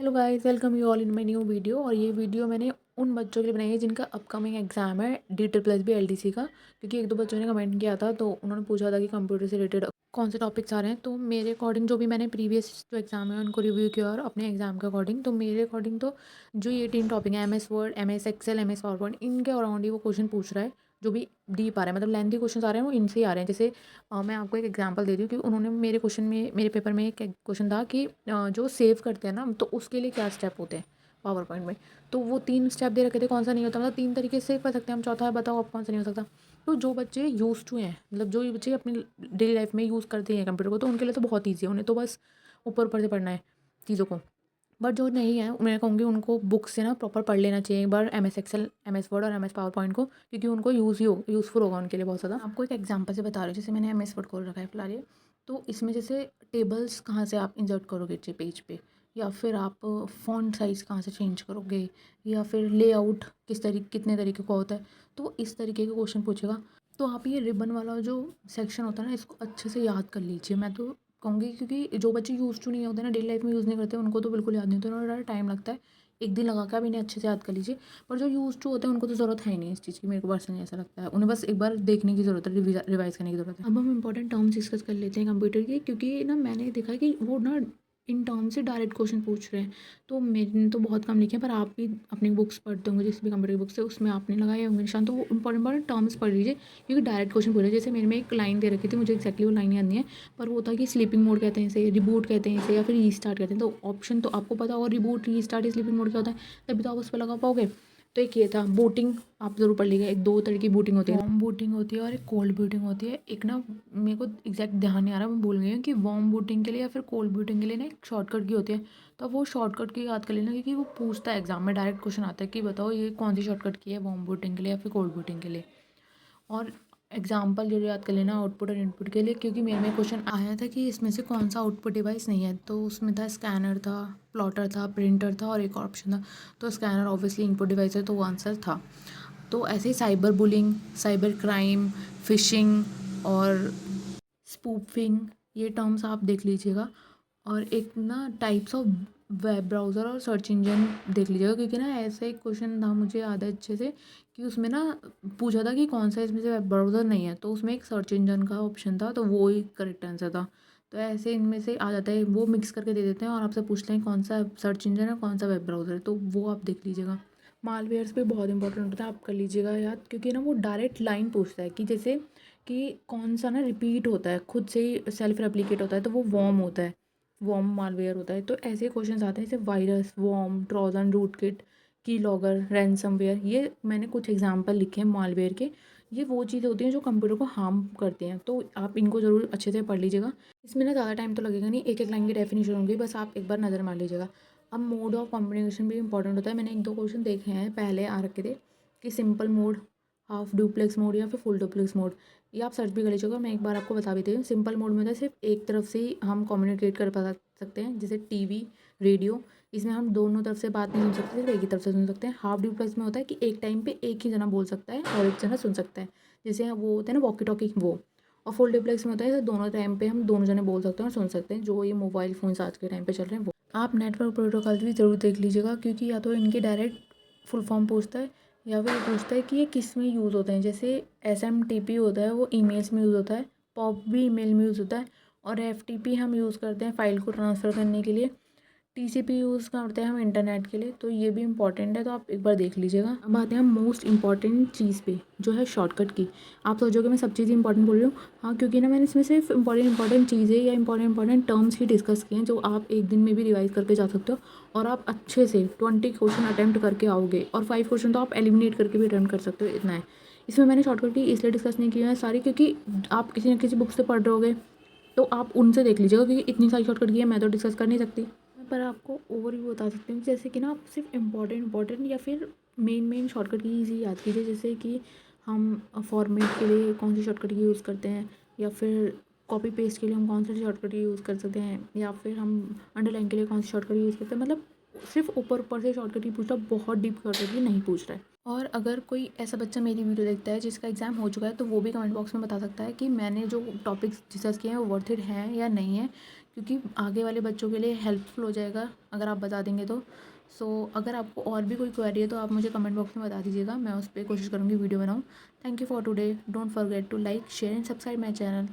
Hello guys, welcome you all in my new video. और ये video मैंने उन बच्चों के लिए बनाई है जिनका अपकमिंग एग्जाम है D++ LDC का। क्योंकि एक दो बच्चों ने कमेंट किया था तो उन्होंने पूछा था कि कंप्यूटर से रिलेटेड कौन से टॉपिक्स आ रहे हैं। तो मेरे अकॉर्डिंग जो भी मैंने प्रीवियस जो एग्जाम है उनको रिव्यू किया और अपने एग्जाम के अकॉर्डिंग, तो मेरे अकॉर्डिंग तो जो ये 3 टॉपिक हैं MS Word, MS Excel, MS PowerPoint, इनके अराउंड ही वो क्वेश्चन पूछ रहा है। जो भी डीप आ रहा है, मतलब लेंथी क्वेश्चन आ रहे हैं, वो इनसे ही आ रहे हैं। जैसे मैं आपको एक एग्जांपल दे रही हूँ कि उन्होंने मेरे क्वेश्चन में, मेरे पेपर में एक क्वेश्चन था कि जो सेव करते हैं ना, तो उसके लिए क्या स्टेप होते हैं पावर पॉइंट में। तो वो 3 स्टेप दे रखे थे, कौन सा नहीं होता, मतलब 3 तरीके से कर सकते हैं हम। चौथा है, बताओ आप कौन सा नहीं हो सकता। तो जो बच्चे यूज़ टू हैं, मतलब जो बच्चे अपनी डेली लाइफ में यूज़ करते हैं कंप्यूटर को, तो उनके लिए तो बहुत ईजी है, उन्हें तो बस ऊपर ऊपर से पढ़ना है चीज़ों को। बट जो नहीं है, मैं कहूँगी उनको बुक से ना प्रॉपर पढ़ लेना चाहिए एक बार MS एक्सेल, MS वर्ड और MS पावर पॉइंट को, क्योंकि उनको यूज़फुल होगा उनके लिए बहुत ज़्यादा। आपको एक एग्जांपल से बता रही हूँ, जैसे मैंने MS वर्ड खोल रखा है फिलहाल ये। तो इसमें जैसे टेबल्स कहाँ से आप इंसर्ट करोगे पेज पे, या फिर आप फ़ॉन्ट साइज़ कहाँ से चेंज करोगे, या फिर लेआउट कितने तरीके का होता है, तो इस तरीके के क्वेश्चन पूछेगा। तो आप ये रिबन वाला जो सेक्शन होता है ना, इसको अच्छे से याद कर लीजिए। मैं तो कहूँगी, क्योंकि जो बच्चे यूज़ टू नहीं होते ना, डेली लाइफ में यूज़ नहीं करते, उनको तो बिल्कुल याद नहीं होता, उन्हें ज़्यादा टाइम लगता है। एक दिन लगा के आप इन्हें अच्छे से याद कर लीजिए। पर जो यूज़ टू होते हैं उनको तो ज़रूरत है ही नहीं इस चीज़ की, मेरे को पर्सनली ऐसा लगता है। उन्हें बस एक बार देखने की ज़रूरत है, रिवाइज़ करने की ज़रूरत है। अब हम इंपॉर्टेंट टर्म्स डिस्कस कर लेते हैं कंप्यूटर के, क्योंकि ना मैंने देखा है कि वो ना इन टर्म से डायरेक्ट क्वेश्चन पूछ रहे हैं। तो मैंने तो बहुत कम लिखे हैं, पर आप भी अपनी बुक्स पढ़ते होंगे, जिस भी कंप्यूटर की बुक्स है उसमें आपने लगाए होंगे निशान, तो वो इंपॉर्टेंट टर्म्स पढ़ लीजिए, क्योंकि डायरेक्ट क्वेश्चन पूछ रहे हैं। जैसे मेरे में एक लाइन दे रखी थी, मुझे एक्जैक्टली वो लाइन याद नहीं है, पर वो होता है कि स्लीपिंग मोड कहते हैं इसे, रिबूट कहते हैं इसे, या फिर रीस्टार्ट कहते हैं। तो ऑप्शन तो आपको पता होगा, रिबूट, रीस्टार्ट, स्लीपिंग मोड क्या होता है, तभी तो आप उस पर लगा पाओगे। तो एक ये था बूटिंग, आप ज़रूर पढ़ लीजिएगा। एक दो तरह की बूटिंग होती है, वार्म बूटिंग होती है और एक कोल्ड बूटिंग होती है। एक ना, मेरे को एग्जैक्ट ध्यान नहीं आ रहा, मैं भूल गई हूँ कि वार्म बूटिंग के लिए या फिर कोल्ड बूटिंग के लिए ना एक शॉर्टकट की होती है। तो वो शॉर्टकट की याद कर लेना, क्योंकि वो पूछता है एग्जाम में, डायरेक्ट क्वेश्चन आता है कि बताओ ये कौन सी शॉर्टकट की है, वार्म बूटिंग के लिए या फिर कोल्ड बूटिंग के लिए। और एग्जाम्पल जरूर याद कर लेना आउटपुट और इनपुट के लिए, क्योंकि मेरे में क्वेश्चन आया था कि इसमें से कौन सा आउटपुट डिवाइस नहीं है। तो उसमें था स्कैनर था, प्लॉटर था, प्रिंटर था और एक और ऑप्शन था। तो स्कैनर ऑब्वियसली इनपुट डिवाइस है, तो वो आंसर था। तो ऐसे ही cyber bullying, cyber crime, phishing और स्पूफिंग, ये टर्म्स आप देख लीजिएगा। और एक ना टाइप्स ऑफ वेब ब्राउज़र और सर्च इंजन देख लीजिएगा, क्योंकि ना ऐसे एक क्वेश्चन था, मुझे याद है अच्छे से, कि उसमें ना पूछा था कि कौन सा इसमें से वेब ब्राउज़र नहीं है, तो उसमें एक सर्च इंजन का ऑप्शन था, तो वो ही करेक्ट आंसर था। तो ऐसे इनमें से आ जाता है, वो मिक्स करके दे देते हैं और आपसे पूछते हैं कौन सा सर्च इंजन है, कौन सा वेब ब्राउज़र है, तो वो आप देख लीजिएगा। मालवेयर्स भी बहुत इंपॉर्टेंट होता है, आप कर लीजिएगा याद, क्योंकि ना वो डायरेक्ट लाइन पूछता है कि जैसे कि कौन सा ना रिपीट होता है, खुद से ही सेल्फ रेप्लिकेट होता है, तो वो वॉर्म होता है, वॉर्म मालवेयर होता है। तो ऐसे क्वेश्चन आते हैं जैसे वायरस, वॉर्म, ट्रोजन, रूटकिट, की लॉगर, रैनसमवेयर। ये मैंने कुछ एग्जांपल लिखे हैं मालवेयर के। ये वो चीज़ें होती हैं जो कंप्यूटर को हार्म करते हैं, तो आप इनको ज़रूर अच्छे से पढ़ लीजिएगा। इसमें ना ज़्यादा टाइम तो लगेगा नहीं, एक एक लाइन की डेफिनेशन होगी, बस आप एक बार नज़र मार लीजिएगा। अब मोड ऑफ कम्युनिकेशन भी इंपॉर्टेंट होता है। मैंने एक दो क्वेश्चन देखे हैं, पहले आ रखे थे कि simple mode, half duplex mode या फिर फुल डुप्लेक्स मोड। ये आप सर्च भी कर लीजिएगा, मैं एक बार आपको बता भी देती हूँ। सिंपल मोड में होता है सिर्फ एक तरफ से ही हम कम्युनिकेट कर पा सकते हैं, जैसे टीवी, रेडियो। इसमें हम दोनों तरफ से बात नहीं सुन सकते, सिर्फ एक ही तरफ से सुन सकते हैं। हाफ डुप्लेक्स में होता है कि एक टाइम पे एक ही जना बोल सकता है और एक जना सुन सकता है, जैसे वो होता है ना वॉकी टॉकी, वो। और फुल डुप्लेक्स में होता है जैसे दोनों टाइम पे हम दोनों जने बोल सकते हैं और सुन सकते हैं, जो ये मोबाइल फ़ोन्स आज के टाइम पे चल रहे हैं वो। आप नेटवर्क प्रोटोकॉल भी ज़रूर देख लीजिएगा, क्योंकि या तो इनके डायरेक्ट फुल फॉर्म पूछता है, या फिर पूछता है कि ये किस में यूज़ होते हैं। जैसे SMTP होता है, वो ईमेल्स में यूज़ होता है। पॉप भी ईमेल में यूज़ होता है। और FTP हम यूज़ करते हैं फ़ाइल को ट्रांसफ़र करने के लिए। TCP यूज़ करते हैं हम इंटरनेट के लिए, तो ये भी इंपॉर्टेंट है, तो आप एक बार देख लीजिएगा। अब आते हैं हम मोस्ट इंपॉर्टेंट चीज़ पे, जो है शॉर्टकट की। आप सोचोगे मैं सब चीज़ इंपॉर्टेंट बोल रही हूँ, हाँ, क्योंकि ना मैंने इसमें सिर्फ इंपॉर्टेंट चीज़ें या इंपॉर्टेंट टर्म्स ही डिस्कस किए हैं, जो आप एक दिन में भी रिवाइज करके जा सकते हो। और आप अच्छे से 20 क्वेश्चन अटैम्प्ट करके आओगे, और 5 क्वेश्चन तो आप एलिमिनेट करके भी अटैम्प्ट कर सकते हो, इतना है। इसमें मैंने शॉर्टकट की इसलिए डिस्कस नहीं किया है सारी, क्योंकि आप किसी न किसी बुक से पढ़ रहे होगे, तो आप उनसे देख लीजिएगा, क्योंकि इतनी सारी शॉर्टकट की है, मैं तो डिस्कस कर नहीं सकती। पर आपको ओवरव्यू बता सकती हूँ, जैसे कि ना आप सिर्फ इम्पॉर्टेंट या फिर मेन शॉर्टकट की ही याद कीजिए। जैसे कि हम फॉर्मेट के लिए कौन सी शॉर्टकट की यूज़ करते हैं, या फिर कॉपी पेस्ट के लिए हम कौन सी शॉर्टकट की यूज़ कर सकते हैं, या फिर हम अंडरलाइन के लिए कौन सी शॉर्टकट यूज़ करते हैं। मतलब सिर्फ ऊपर से शॉर्टकट ही पूछ रहा, बहुत डीप शॉर्टकट ही नहीं पूछ रहा है। और अगर कोई ऐसा बच्चा मेरी वीडियो देखता है जिसका एग्ज़ाम हो चुका है, तो वो भी कमेंट बॉक्स में बता सकता है कि मैंने जो टॉपिक्स डिस्कस किए हैं वो वर्थ इट हैं या नहीं है, क्योंकि आगे वाले बच्चों के लिए हेल्पफुल हो जाएगा अगर आप बता देंगे तो। सो अगर आपको और भी कोई क्वेरी है तो आप मुझे कमेंट बॉक्स में बता दीजिएगा, मैं उस पर कोशिश करूँगी वीडियो बनाऊँ। Thank you for today, don't forget to like share and subscribe my channel.